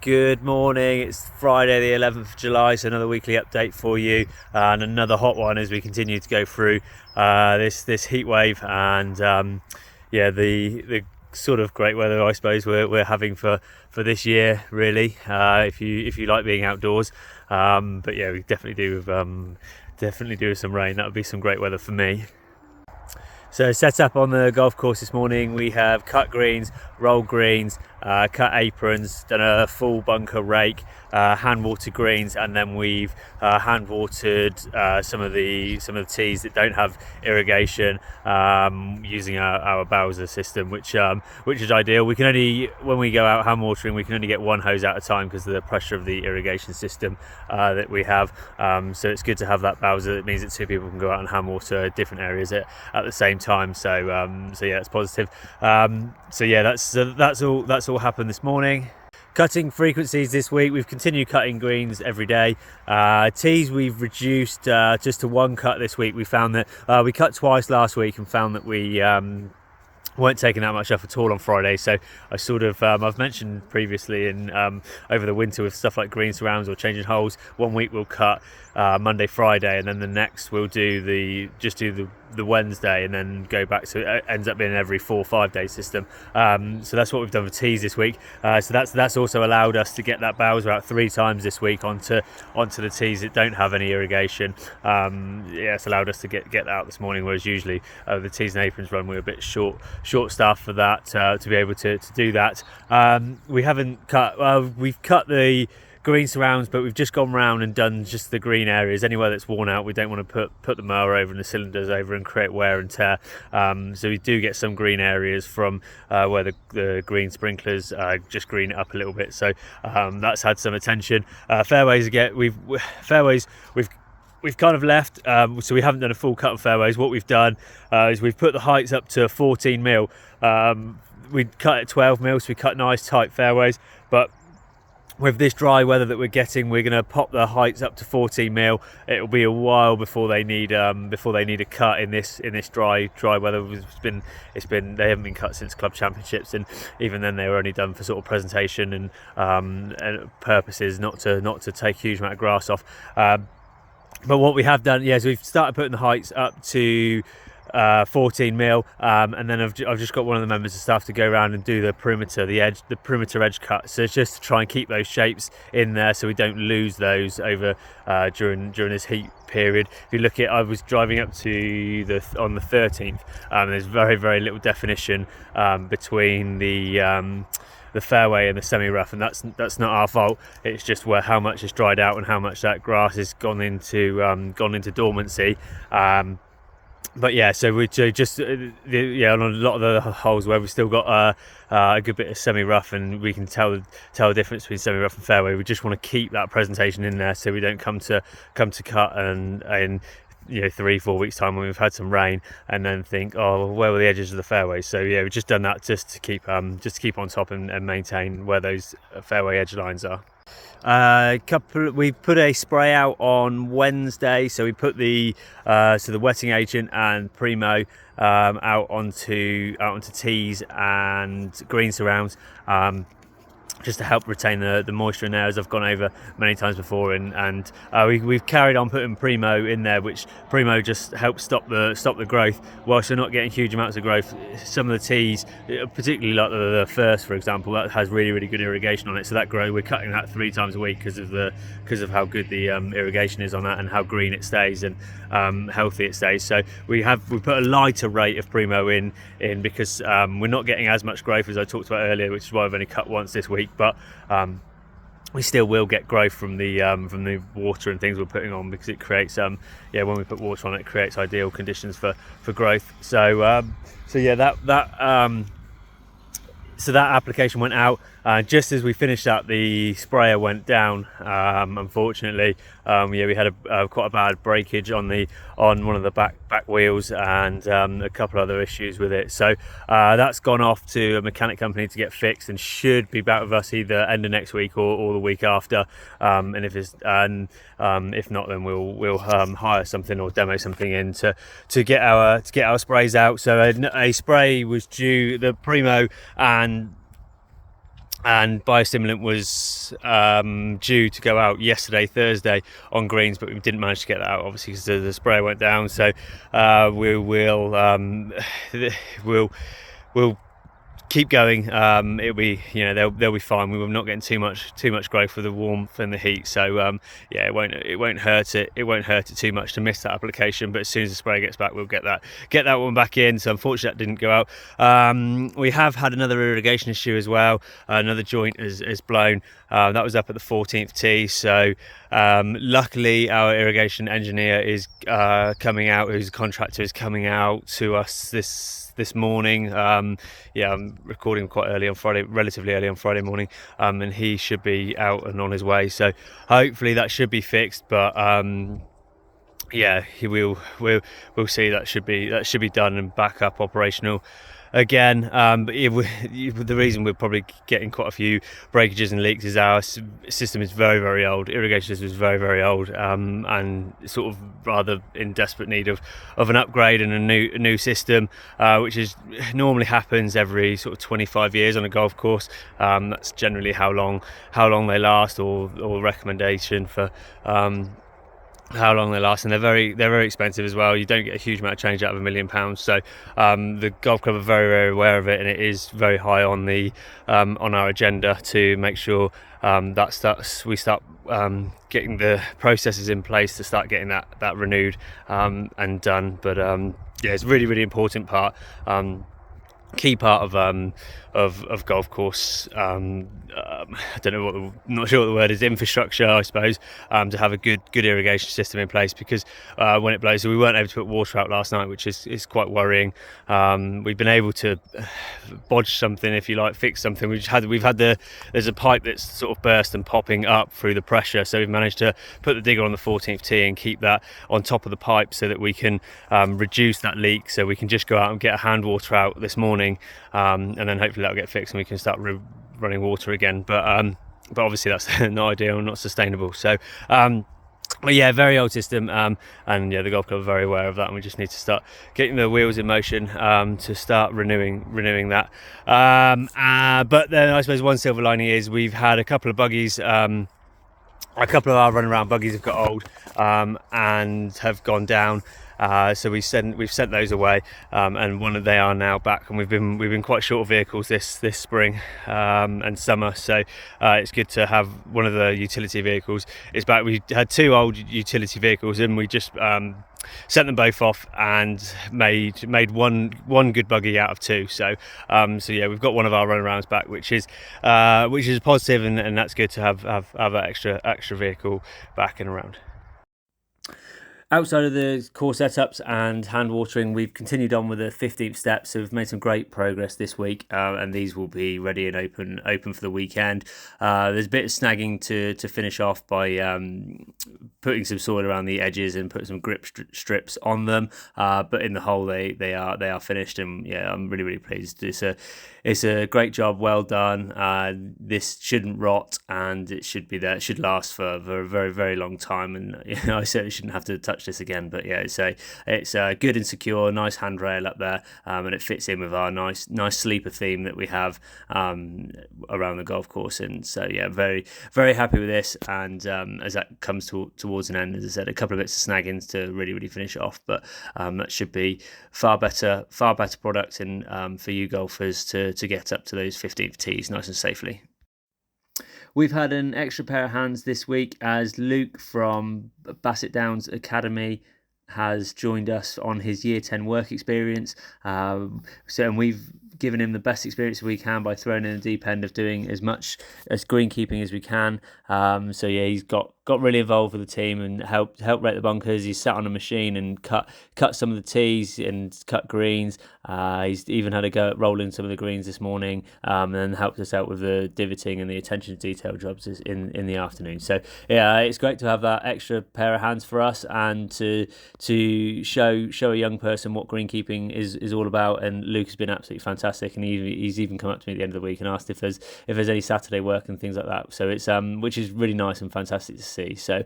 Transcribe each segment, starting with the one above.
Good morning, it's Friday the 11th of July, so another weekly update for you and another hot one as we continue to go through this heat wave and the sort of great weather I suppose we're having for this year really, if you like being outdoors, but yeah, we definitely do with some rain. That would be some great weather for me. So set up on the golf course this morning, we have cut greens, rolled greens, cut aprons, done a full bunker rake, hand watered greens, and then we've hand watered some of the tees that don't have irrigation, using our Bowser system, which is ideal. We can only, when we go out hand watering, we can only get one hose at a time because of the pressure of the irrigation system that we have. So it's good to have that Bowser. It means that two people can go out and hand water different areas at the same time. So yeah, it's positive. That's all happened this morning. Cutting frequencies this week, we've continued cutting greens every day. Tees we've reduced just to one cut this week. We found that we cut twice last week and found that we weren't taking that much off at all on Friday. So I sort of I've mentioned previously in over the winter with stuff like green surrounds or changing holes, one week we'll cut Monday, Friday, and then the next we'll do the Wednesday and then go back, so it ends up being an every 4 or 5 day system. So that's what we've done for tees this week. So that's also allowed us to get that Bowser out 3 times this week onto the tees that don't have any irrigation. It's allowed us to get that out this morning, whereas usually the tees and aprons run we're a bit short staff for that, to be able to do that. We haven't cut, we've cut the green surrounds, but we've just gone round and done just the green areas. Anywhere that's worn out, we don't want to put the mower over and the cylinders over and create wear and tear. So we do get some green areas from where the green sprinklers just green it up a little bit. So that's had some attention. Fairways again, we've kind of left, so we haven't done a full cut of fairways. What we've done is we've put the heights up to 14 mil. We cut at 12 mil, so we cut nice tight fairways, but with this dry weather that we're getting, we're going to pop the heights up to 14 mil. It'll be a while before they need a cut in this dry weather. It's been they haven't been cut since club championships, and even then they were only done for sort of presentation and purposes, not to take a huge amount of grass off. But what we have done, is we've started putting the heights up to 14 mil, and then I've just got one of the members of staff to go around and do the perimeter edge cut. So it's just to try and keep those shapes in there so we don't lose those over during this heat period. If you look at, I was driving up to on the 13th, there's very, very little definition between the fairway and the semi-rough, and that's not our fault. It's just how much is dried out and how much that grass has gone into dormancy. But yeah, so we just on a lot of the holes where we've still got a good bit of semi-rough, and we can tell the difference between semi-rough and fairway. We just want to keep that presentation in there so we don't come to cut and 3-4 weeks time when we've had some rain and then think, oh, where were the edges of the fairway? So yeah, we've just done that just to keep on top and maintain where those fairway edge lines are. We put a spray out on Wednesday, so we put the wetting agent and Primo out onto tees and green surrounds, just to help retain the moisture in there, as I've gone over many times before, and we've carried on putting Primo in there, which Primo just helps stop the growth whilst you're not getting huge amounts of growth. Some of the tees, particularly like the first, for example, that has really, really good irrigation on it, so that we're cutting that 3 times a week because of how good the irrigation is on that and how green it stays and healthy it stays. So we put a lighter rate of Primo in because we're not getting as much growth as I talked about earlier, which is why I've only cut once this week. But we still will get growth from the water and things we're putting on, because it creates when we put water on it creates ideal conditions for growth. So that application went out just as we finished up. The sprayer went down, unfortunately. We had quite a bad breakage on one of the back wheels and a couple other issues with it. So that's gone off to a mechanic company to get fixed and should be back with us either end of next week or the week after. And if not, then we'll hire something or demo something in to get our sprays out. So a spray was due, the Primo and and biostimulant was due to go out yesterday, Thursday, on greens, but we didn't manage to get that out, obviously, because the spray went down. So we will we'll keep going. It'll be, they'll be fine. We were not getting too much growth with the warmth and the heat, so it won't hurt it too much to miss that application. But as soon as the spray gets back, we'll get that one back in. So unfortunately that didn't go out. We have had another irrigation issue as well. Another joint has blown. That was up at the 14th tee. So luckily our irrigation engineer is coming out, who's a contractor, is coming out to us this morning. I'm recording quite early on Friday, relatively early on Friday morning, and he should be out and on his way. So hopefully that should be fixed. But we'll see. That should be done and back up operational again. But the reason we're probably getting quite a few breakages and leaks is our system is very, very old. Irrigation system is very, very old, and sort of rather in desperate need of an upgrade and a new system, which is normally happens every sort of 25 years on a golf course. That's generally how long they last, or recommendation for how long they last, and they're very expensive as well. You don't get a huge amount of change out of £1 million. So the golf club are very, very aware of it, and it is very high on the on our agenda to make sure we start getting the processes in place to start getting that renewed and done. But it's a really, really important part. Key part of golf course. I don't know not sure what the word is. Infrastructure, I suppose, to have a good irrigation system in place, because when it blows, we weren't able to put water out last night, which is quite worrying. We've been able to bodge something, if you like, fix something. There's a pipe that's sort of burst and popping up through the pressure, so we've managed to put the digger on the 14th tee and keep that on top of the pipe so that we can reduce that leak, so we can just go out and get a hand water out this morning, and then hopefully that'll get fixed and we can start running water again. But obviously that's not ideal and not sustainable. So but very old system, and the golf club are very aware of that, and we just need to start getting the wheels in motion to start renewing that. But then I suppose one silver lining is we've had a couple of buggies. A couple of our run around buggies have got old and have gone down. So we've sent those away, and they are now back, and we've been quite short of vehicles this spring and summer, so it's good to have one of the utility vehicles is back. We had two old utility vehicles, and we just sent them both off and made one good buggy out of two. So we've got one of our runarounds back, which is positive, and that's good to have that extra vehicle back and around. Outside of the core setups and hand watering, we've continued on with the 15th steps. So we've made some great progress this week, and these will be ready and open for the weekend. There's a bit of snagging to finish off by putting some soil around the edges and put some grip strips on them. But in the whole, they are finished, and I'm really, really pleased. It's a great job, well done. This shouldn't rot, and it should be there. It should last for a very, very long time, and I certainly shouldn't have to touch this again. But it's a good and secure, nice handrail up there, and it fits in with our nice sleeper theme that we have around the golf course. And so very, very happy with this. And as that comes towards an end, as I said, a couple of bits of snaggings to really, really finish it off. But that should be far better product and for you golfers to get up to those 15th tees nice and safely. We've had an extra pair of hands this week as Luke from Bassett Downs Academy has joined us on his year 10 work experience. And we've given him the best experience we can by throwing in the deep end of doing as much as greenkeeping as we can. He's got really involved with the team and helped rake the bunkers. He's sat on a machine and cut some of the tees and cut greens. He's even had a go at rolling some of the greens this morning, and then helped us out with the divoting and the attention to detail jobs in the afternoon. So it's great to have that extra pair of hands for us and to show a young person what greenkeeping is all about. And Luke has been absolutely fantastic fantastic. And he's even come up to me at the end of the week and asked if there's any Saturday work and things like that. So it's which is really nice and fantastic to see. So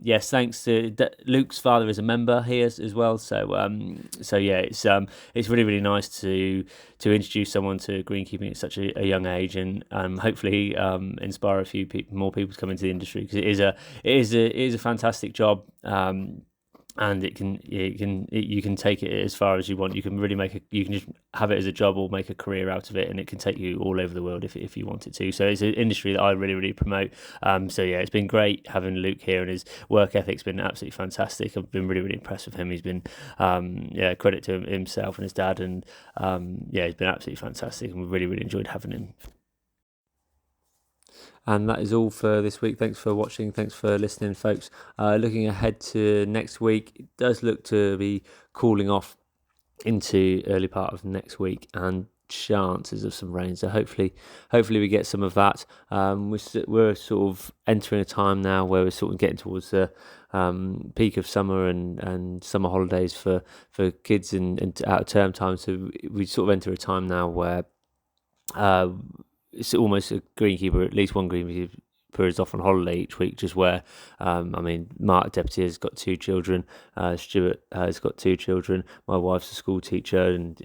yes, thanks to Luke's father is a member here as well. So yeah, it's really, really nice to introduce someone to greenkeeping at such a young age, and hopefully inspire a few more people to come into the industry, because it is a fantastic job. And you can take it as far as you want. You can really you can just have it as a job or make a career out of it, and it can take you all over the world if you want it to. So it's an industry that I really, really promote. So yeah, it's been great having Luke here, and his work ethic's been absolutely fantastic. I've been really, really impressed with him. He's been credit to himself and his dad, and he's been absolutely fantastic, and we've really, really enjoyed having him. And that is all for this week. Thanks for watching. Thanks for listening, folks. Looking ahead to next week, it does look to be cooling off into early part of next week, and chances of some rain. So hopefully we get some of that. We're sort of entering a time now where we're sort of getting towards the peak of summer and summer holidays for kids and out of term time. So we sort of enter a time now where it's almost a greenkeeper, at least one greenkeeper is off on holiday each week, just where Mark Deputy has got 2 children, Stuart has got 2 children, my wife's a school teacher, and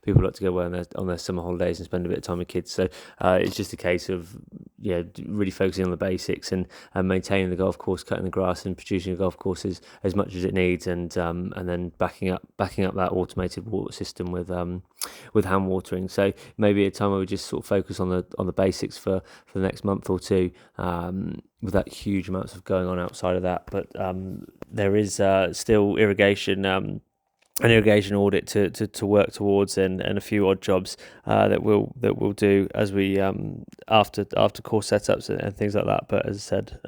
people like to go away on their summer holidays and spend a bit of time with kids. So it's just a case of really focusing on the basics and maintaining the golf course, cutting the grass and producing a golf course as much as it needs, and then backing up that automated water system with hand watering. So maybe a time where we just sort of focus on the basics for the next month or two, without huge amounts of going on outside of that. But there is still an irrigation audit to work towards, and a few odd jobs that we'll do as we after course setups and things like that. But as I said,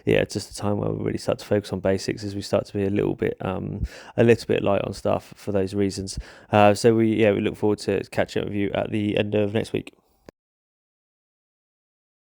it's just a time where we really start to focus on basics, as we start to be a little bit light on staff for those reasons. So we look forward to catching up with you at the end of next week.